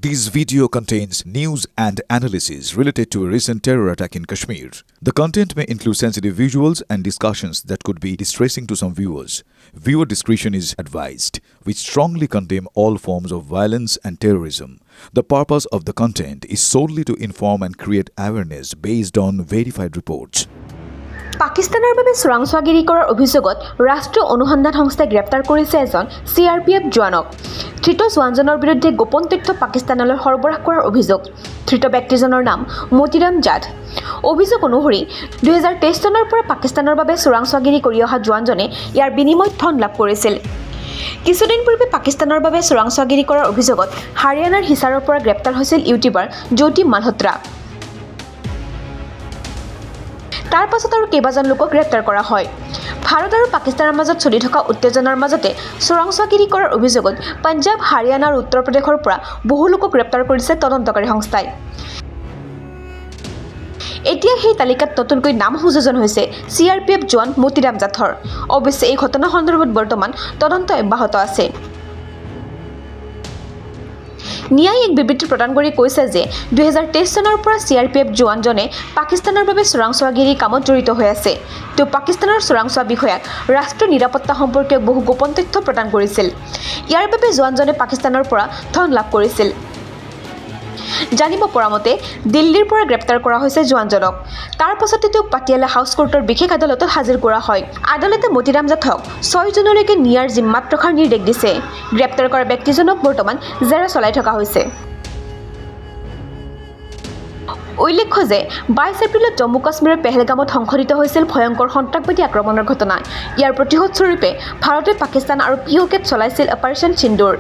This video contains news and analysis related to a recent terror attack in Kashmir. The content may include sensitive visuals and discussions that could be distressing to some viewers. Viewer discretion is advised. We strongly condemn all forms of violence and terrorism. The purpose of the content is solely to inform and create awareness based on verified reports. পাকিস্তানৰ বাবে চোৰাংচোৱাগিৰি কৰাৰ অভিযোগত ৰাষ্ট্ৰীয় অনুসন্ধান সংস্থাই গ্ৰেপ্তাৰ কৰিছে এজন CRPF জোৱানক। ধৃত জোৱানজনৰ বিৰুদ্ধে গোপন তথ্য পাকিস্তানলৈ সৰবৰাহ কৰাৰ অভিযোগ। ধৃত ব্যক্তিজনৰ নাম মতিৰাম জাট। অভিযোগ অনুসৰি 2023 চনৰ পৰা পাকিস্তানৰ বাবে চোৰাংচোৱাগিৰি কৰি অহা জোৱানজনে ইয়াৰ বিনিময়ত ধন লাভ কৰিছিল। কিছুদিন পূৰ্বে পাকিস্তানৰ বাবে চোৰাংচোৱাগিৰি কৰাৰ অভিযোগত হাৰিয়ানাৰ হিছাৰৰ পৰা গ্ৰেপ্তাৰ হৈছিল ইউটিউবাৰ জ্যোতি মালহোত্ৰা। তাৰ পাছত আৰু কেইবাজন লোকক গ্ৰেপ্তাৰ কৰা হয়। ভাৰত আৰু পাকিস্তানৰ মাজত চলি থকা উত্তেজনাৰ মাজতে চোৰাংচোৱাগিৰি কৰাৰ অভিযোগত পঞ্জাৱ, হাৰিয়ানা আৰু উত্তৰ প্ৰদেশৰ পৰা বহু লোকক গ্ৰেপ্তাৰ কৰিছে তদন্তকাৰী সংস্থাই। এতিয়া সেই তালিকাত নতুনকৈ নাম সংযোজন হৈছে CRPF জোৱান মতিৰাম জাটৰ। অৱশ্যে এই ঘটনা সন্দৰ্ভত বৰ্তমান তদন্ত অব্যাহত আছে। নিয়াই এক বিবৃতি প্ৰদান কৰি কৈছে যে 2023 চনৰ পৰা CRPF জোৱানজনে পাকিস্তানৰ বাবে চোৰাংচোৱাগিৰি কামত জড়িত হৈ আছে। তেওঁ পাকিস্তানৰ চোৰাংচোৱা বিষয়াক ৰাষ্ট্ৰীয় নিৰাপত্তা সম্পৰ্কীয় বহু গোপন তথ্য প্ৰদান কৰিছিল। ইয়াৰ বাবে জোৱানজনে পাকিস্তানৰ পৰা ধন লাভ কৰিছিল। জানিব পৰা মতে দিল্লীৰ পৰা গ্ৰেপ্তাৰ কৰা হৈছে জোৱানজনক। তাৰ পাছতে তেওঁক পাটিয়ালা হাউচ কোৰ্টৰ বিশেষ আদালতত হাজিৰ কৰা হয়। আদালতে মতিৰাম জাটক 6 জুনলৈকে নিয়াৰ জিম্মাত ৰখাৰ নিৰ্দেশ দিছে। গ্ৰেপ্তাৰ কৰা ব্যক্তিজনক বৰ্তমান জেৰা চলাই থকা হৈছে। উল্লেখ্য যে 22 এপ্ৰিলত জম্মু কাশ্মীৰৰ পেহেলগামত সংঘটিত হৈছিল ভয়ংকৰ সন্ত্ৰাসবাদী আক্ৰমণৰ ঘটনা। ইয়াৰ প্ৰতিশোধ স্বৰূপে ভাৰতে পাকিস্তান আৰু POKত চলাইছিল অপাৰেশ্যন সিন্দুৰ।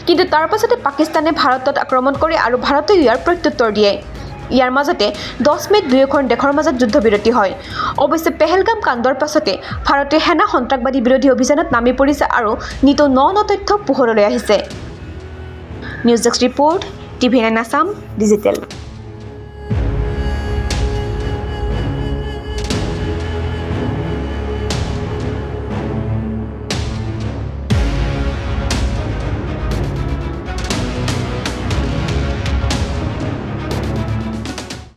কিন্তু তাৰ পাছতে পাকিস্তানে ভাৰতত আক্ৰমণ কৰে আৰু ভাৰতে ইয়াৰ প্ৰত্যুত্তৰ দিয়ে। ইয়াৰ মাজতে 10 মে'ত দুয়োখন দেশৰ মাজত যুদ্ধবিৰতি হয়। অৱশ্যে পেহেলগাম কাণ্ডৰ পাছতে ভাৰতে সেনা সন্ত্ৰাসবাদী বিৰোধী অভিযানত নামি পৰিছে আৰু নিতৌ ন তথ্য পোহৰলৈ আহিছে। News desk report, TV9 Assam digital.